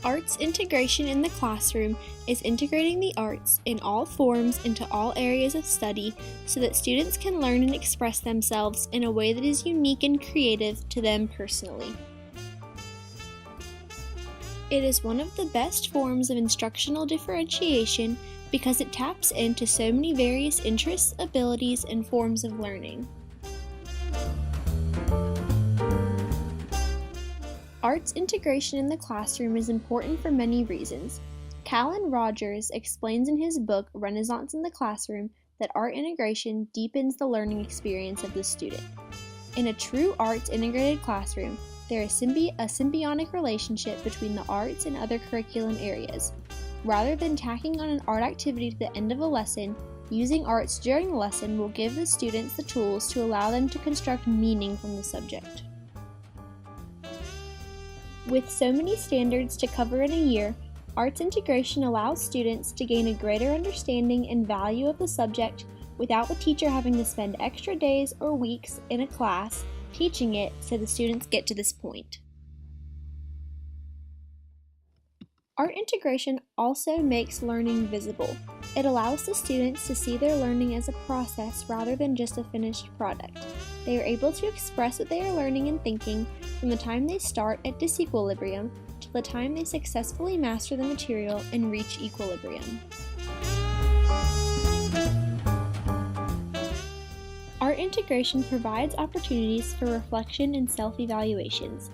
Arts integration in the classroom is integrating the arts in all forms into all areas of study so that students can learn and express themselves in a way that is unique and creative to them personally. It is one of the best forms of instructional differentiation because it taps into so many various interests, abilities, and forms of learning. Arts integration in the classroom is important for many reasons. Callan Rogers explains in his book Renaissance in the Classroom that art integration deepens the learning experience of the student. In a true arts integrated classroom, there is a symbiotic relationship between the arts and other curriculum areas. Rather than tacking on an art activity to the end of a lesson, using arts during the lesson will give the students the tools to allow them to construct meaning from the subject. With so many standards to cover in a year, arts integration allows students to gain a greater understanding and value of the subject without the teacher having to spend extra days or weeks in a class teaching it so the students get to this point. Art integration also makes learning visible. It allows the students to see their learning as a process rather than just a finished product. They are able to express what they are learning and thinking from the time they start at disequilibrium to the time they successfully master the material and reach equilibrium. Art integration provides opportunities for reflection and self-evaluations.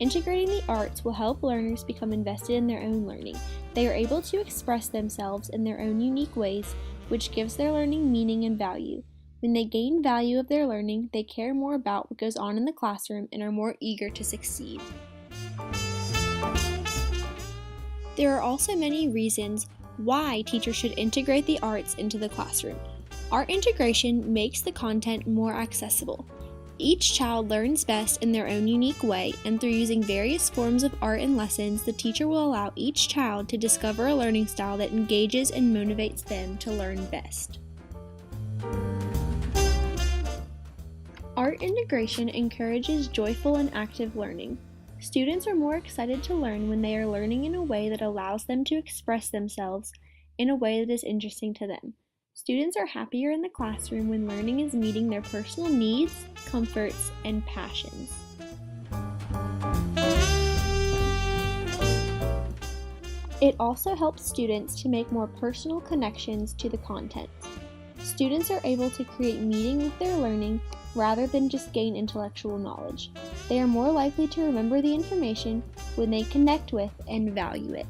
Integrating the arts will help learners become invested in their own learning. They are able to express themselves in their own unique ways, which gives their learning meaning and value. When they gain value of their learning, they care more about what goes on in the classroom and are more eager to succeed. There are also many reasons why teachers should integrate the arts into the classroom. Art integration makes the content more accessible. Each child learns best in their own unique way, and through using various forms of art in lessons, the teacher will allow each child to discover a learning style that engages and motivates them to learn best. Art integration encourages joyful and active learning. Students are more excited to learn when they are learning in a way that allows them to express themselves in a way that is interesting to them. Students are happier in the classroom when learning is meeting their personal needs, comforts, and passions. It also helps students to make more personal connections to the content. Students are able to create meaning with their learning rather than just gain intellectual knowledge. They are more likely to remember the information when they connect with and value it.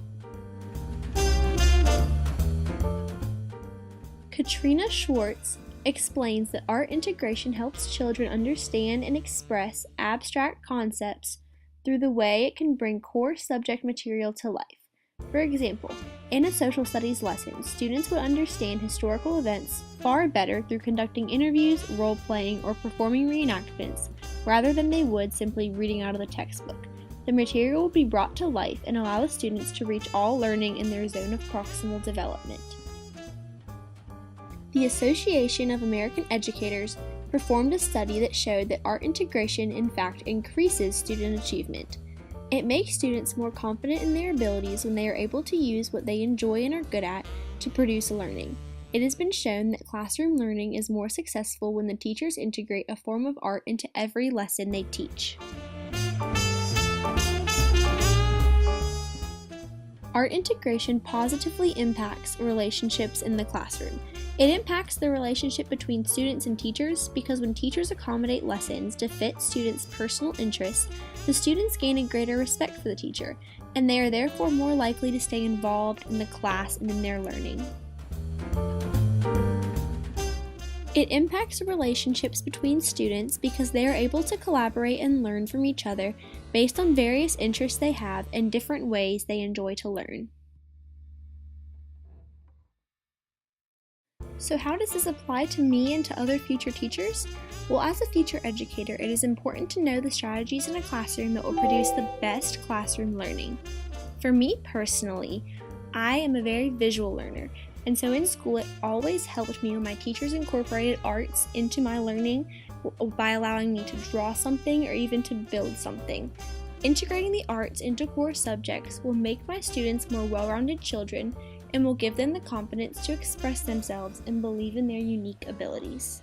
Katrina Schwartz explains that art integration helps children understand and express abstract concepts through the way it can bring core subject material to life. For example, in a social studies lesson, students would understand historical events far better through conducting interviews, role-playing, or performing reenactments, rather than they would simply reading out of the textbook. The material will be brought to life and allow the students to reach all learning in their zone of proximal development. The Association of American Educators performed a study that showed that art integration in fact increases student achievement. It makes students more confident in their abilities when they are able to use what they enjoy and are good at to produce learning. It has been shown that classroom learning is more successful when the teachers integrate a form of art into every lesson they teach. Art integration positively impacts relationships in the classroom. It impacts the relationship between students and teachers because when teachers accommodate lessons to fit students' personal interests, the students gain a greater respect for the teacher, and they are therefore more likely to stay involved in the class and in their learning. It impacts relationships between students because they are able to collaborate and learn from each other based on various interests they have and different ways they enjoy to learn. So how does this apply to me and to other future teachers? Well, as a future educator, it is important to know the strategies in a classroom that will produce the best classroom learning. For me personally, I am a very visual learner, and so in school it always helped me when my teachers incorporated arts into my learning by allowing me to draw something or even to build something. Integrating the arts into core subjects will make my students more well-rounded children and will give them the confidence to express themselves and believe in their unique abilities.